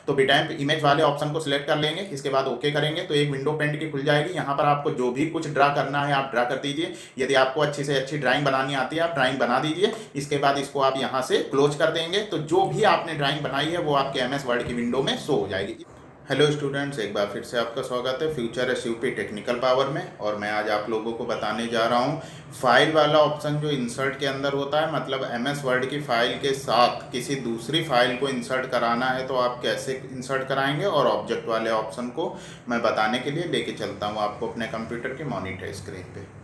तो बिटैम्प इमेज वाले ऑप्शन को सिलेक्ट कर लेंगे, इसके बाद ओके करेंगे तो एक विंडो पेंट की खुल जाएगी। यहाँ पर आपको जो भी कुछ ड्रा करना है आप ड्रा कर दीजिए। यदि आपको अच्छी से अच्छी ड्राइंग बनानी आती है आप ड्राइंग बना दीजिए। इसके बाद इसको आप यहाँ से क्लोज कर देंगे तो जो भी आपने ड्राइंग बनाई है वो आपके MS वर्ड की विंडो में शो हो जाएगी। हेलो स्टूडेंट्स, एक बार फिर से आपका स्वागत है फ्यूचर SUP टेक्निकल पावर में। और मैं आज आप लोगों को बताने जा रहा हूँ फाइल वाला ऑप्शन जो इंसर्ट के अंदर होता है, मतलब MS वर्ड की फाइल के साथ किसी दूसरी फाइल को इंसर्ट कराना है तो आप कैसे इंसर्ट कराएंगे, और ऑब्जेक्ट वाले ऑप्शन को मैं बताने के लिए लेके चलता हूँ आपको अपने कंप्यूटर के मॉनिटर स्क्रीन पे।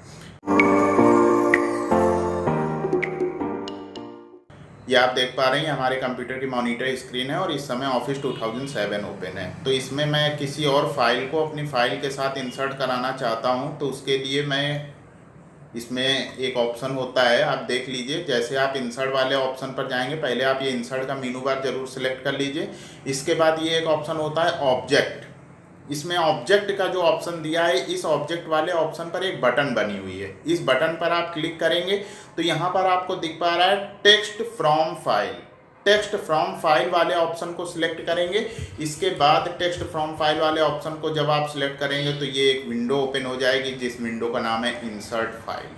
ये आप देख पा रहे हैं हमारे कंप्यूटर की मॉनिटर स्क्रीन है और इस समय ऑफिस 2007 ओपन है। तो इसमें मैं किसी और फाइल को अपनी फाइल के साथ इंसर्ट कराना चाहता हूं तो उसके लिए मैं इसमें एक ऑप्शन होता है, आप देख लीजिए। जैसे आप इंसर्ट वाले ऑप्शन पर जाएंगे, पहले आप ये इंसर्ट का मेनू बार जरूर सेलेक्ट कर लीजिए। इसके बाद ये एक ऑप्शन होता है ऑब्जेक्ट। इसमें ऑब्जेक्ट का जो ऑप्शन दिया है, इस ऑब्जेक्ट वाले ऑप्शन पर एक बटन बनी हुई है। इस बटन पर आप क्लिक करेंगे तो यहाँ पर आपको दिख पा रहा है text from file. Text from file वाले ऑप्शन को सिलेक्ट करेंगे। इसके बाद टेक्स्ट फ्रॉम फाइल वाले ऑप्शन को जब आप सिलेक्ट करेंगे तो ये एक विंडो ओपन हो जाएगी जिस विंडो का नाम है इंसर्ट फाइल।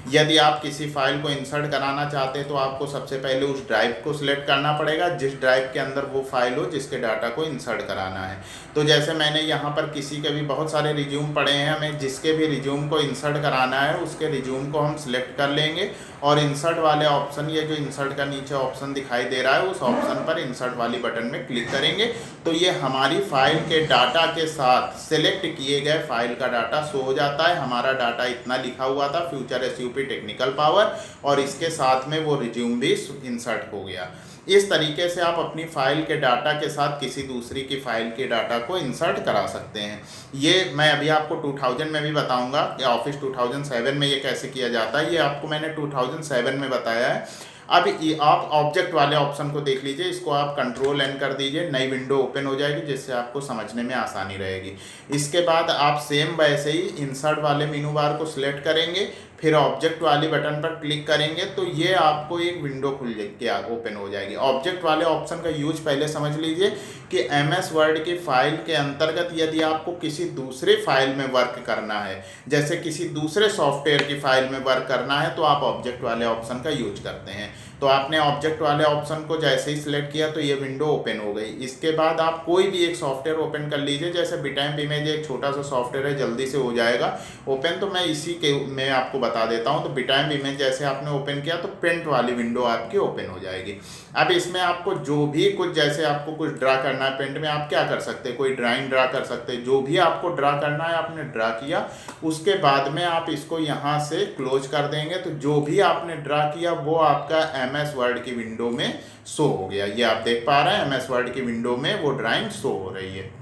यदि आप किसी फाइल को इंसर्ट कराना चाहते हैं तो आपको सबसे पहले उस ड्राइव को सिलेक्ट करना पड़ेगा जिस ड्राइव के अंदर वो फाइल हो जिसके डाटा को इंसर्ट कराना है। तो जैसे मैंने यहाँ पर किसी के भी बहुत सारे रिज्यूम पड़े हैं, हमें जिसके भी रिज्यूम को इंसर्ट कराना है उसके रिज्यूम को हम सिलेक्ट कर लेंगे और इंसर्ट वाले ऑप्शन, ये जो इंसर्ट का नीचे ऑप्शन दिखाई दे रहा है उस ऑप्शन पर इंसर्ट वाली बटन में क्लिक करेंगे तो ये हमारी फाइल के डाटा के साथ सेलेक्ट किए गए फाइल का डाटा शो हो जाता है। हमारा डाटा इतना लिखा हुआ था फ्यूचर SUP टेक्निकल पावर, और इसके साथ में वो रिज्यूम भी इंसर्ट हो गया। इस तरीके से आप अपनी फाइल के डाटा के साथ किसी दूसरी की फाइल के डाटा को इंसर्ट करा सकते हैं। ये मैं अभी आपको 2000 में भी बताऊंगा कि ऑफिस 2007 में ये कैसे किया जाता है। ये आपको मैंने 2007 में बताया है। अब आप ऑब्जेक्ट वाले ऑप्शन को देख लीजिए, इसको आप Ctrl+N कर दीजिए, नई विंडो ओपन हो जाएगी जिससे आपको समझने में आसानी रहेगी। इसके बाद आप सेम वैसे ही इंसर्ट वाले मेनू बार को सिलेक्ट करेंगे, फिर ऑब्जेक्ट वाली बटन पर क्लिक करेंगे तो ये आपको एक विंडो खुल के ओपन हो जाएगी। ऑब्जेक्ट वाले ऑप्शन का यूज पहले समझ लीजिए कि MS वर्ड की फाइल के अंतर्गत यदि आपको किसी दूसरे फाइल में वर्क करना है, जैसे किसी दूसरे सॉफ्टवेयर की फाइल में वर्क करना है, तो आप ऑब्जेक्ट वाले ऑप्शन का यूज करते हैं। तो आपने ऑब्जेक्ट वाले ऑप्शन को जैसे ही सिलेक्ट किया तो ये विंडो ओपन हो गई। इसके बाद आप कोई भी एक सॉफ्टवेयर ओपन कर लीजिए, जैसे बिटैम्प इमेज एक छोटा सा सॉफ्टवेयर है, जल्दी से हो जाएगा ओपन, तो मैं इसी के मैं आपको बता देता हूँ। तो बिटैम्प इमेज जैसे आपने ओपन किया तो पेंट वाली विंडो आपकी ओपन हो जाएगी। अब इसमें आपको जो भी कुछ, जैसे आपको कुछ ड्रा करना है पेंट में, आप क्या कर सकते हैं, कोई ड्राइंग ड्रा कर सकते हैं। जो भी आपको ड्रा करना है आपने ड्रा किया, उसके बाद में आप इसको यहाँ से क्लोज कर देंगे तो जो भी आपने ड्रा किया वो आपका MS वर्ड की विंडो में शो हो गया। ये आप देख पा रहे हैं MS वर्ड की विंडो में वो ड्राइंग शो हो रही है।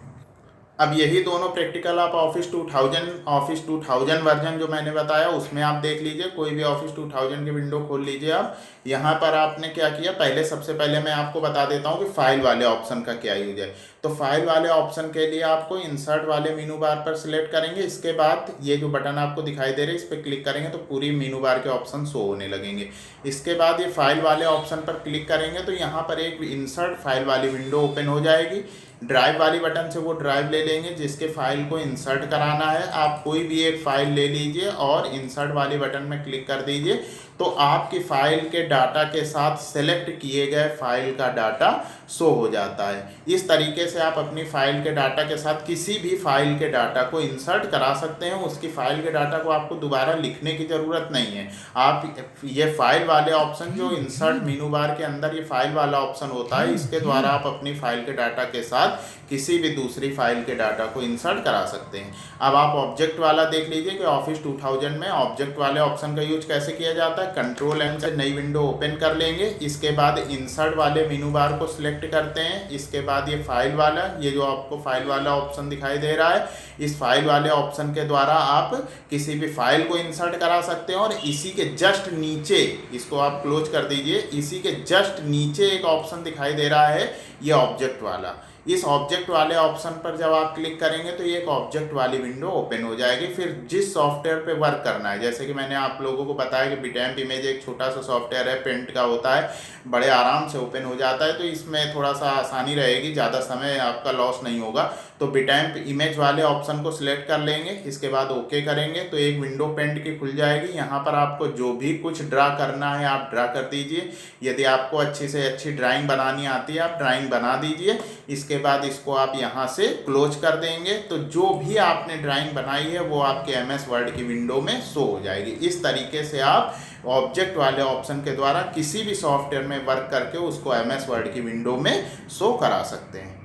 अब यही दोनों प्रैक्टिकल आप ऑफिस 2000 वर्जन जो मैंने बताया उसमें आप देख लीजिए। कोई भी ऑफिस 2000 की विंडो खोल लीजिए आप। यहाँ पर आपने क्या किया, सबसे पहले मैं आपको बता देता हूँ कि फाइल वाले ऑप्शन का क्या यूज है। तो फाइल वाले ऑप्शन के लिए आपको इंसर्ट वाले मेनू बार पर सिलेक्ट करेंगे। इसके बाद ये जो बटन आपको दिखाई दे रहे हैं इस पर क्लिक करेंगे तो पूरी मेनू बार के ऑप्शन शो होने लगेंगे। इसके बाद ये फाइल वाले ऑप्शन पर क्लिक करेंगे तो यहाँ पर एक इंसर्ट फाइल वाली विंडो ओपन हो जाएगी। ड्राइव वाली बटन से वो ड्राइव ले लेंगे जिसके फाइल को इंसर्ट कराना है। आप कोई भी एक फाइल ले लीजिए और इंसर्ट वाली बटन में क्लिक कर दीजिए तो आपकी फाइल के डाटा के साथ सेलेक्ट किए गए फाइल का डाटा शो हो जाता है। इस तरीके से आप अपनी फाइल के डाटा के साथ किसी भी फाइल के डाटा को इंसर्ट करा सकते हैं। उसकी फाइल के डाटा को आपको दोबारा लिखने की ज़रूरत नहीं है। आप ये फाइल वाले ऑप्शन, जो इंसर्ट मेनू बार के अंदर ये फाइल वाला ऑप्शन होता है, इसके द्वारा आप अपनी फाइल के डाटा के साथ किसी भी दूसरी फाइल के डाटा को इंसर्ट करा सकते हैं। अब आप ऑब्जेक्ट वाला देख लीजिए कि ऑफिस 2000 में ऑब्जेक्ट वाले ऑप्शन का यूज कैसे किया जाता है। Ctrl+N से नई विंडो ओपन कर लेंगे। इसके बाद इंसर्ट वाले मेनू बार को सिलेक्ट करते हैं। इसके बाद ये फाइल वाला, ये जो आपको फाइल वाला ऑप्शन दिखाई दे रहा है, इस फाइल वाले ऑप्शन के द्वारा आप किसी भी फाइल को इंसर्ट करा सकते हैं। और इसी के जस्ट नीचे, इसको आप क्लोज कर दीजिए, इसी के जस्ट नीचे एक ऑप्शन दिखाई दे रहा है ये ऑब्जेक्ट वाला। इस ऑब्जेक्ट वाले ऑप्शन पर जब आप क्लिक करेंगे तो ये एक ऑब्जेक्ट वाली विंडो ओपन हो जाएगी। फिर जिस सॉफ्टवेयर पे वर्क करना है, जैसे कि मैंने आप लोगों को बताया कि बिटैम्प इमेज एक छोटा सा सॉफ्टवेयर है, पेंट का होता है, बड़े आराम से ओपन हो जाता है, तो इसमें थोड़ा सा आसानी रहेगी, ज़्यादा समय आपका लॉस नहीं होगा। तो बिटैम्प इमेज वाले ऑप्शन को सिलेक्ट कर लेंगे, इसके बाद ओके करेंगे तो एक विंडो पेंट की खुल जाएगी। यहाँ पर आपको जो भी कुछ ड्रा करना है आप ड्रा कर दीजिए। यदि आपको अच्छी से अच्छी ड्राइंग बनानी आती है आप ड्राइंग बना दीजिए। इसके बाद इसको आप यहाँ से क्लोज कर देंगे तो जो भी आपने ड्राइंग बनाई है वो आपके एमएस वर्ड की विंडो में शो हो जाएगी। इस तरीके से आप ऑब्जेक्ट वाले ऑप्शन के द्वारा किसी भी सॉफ्टवेयर में वर्क करके उसको एमएस वर्ड की विंडो में शो करा सकते हैं।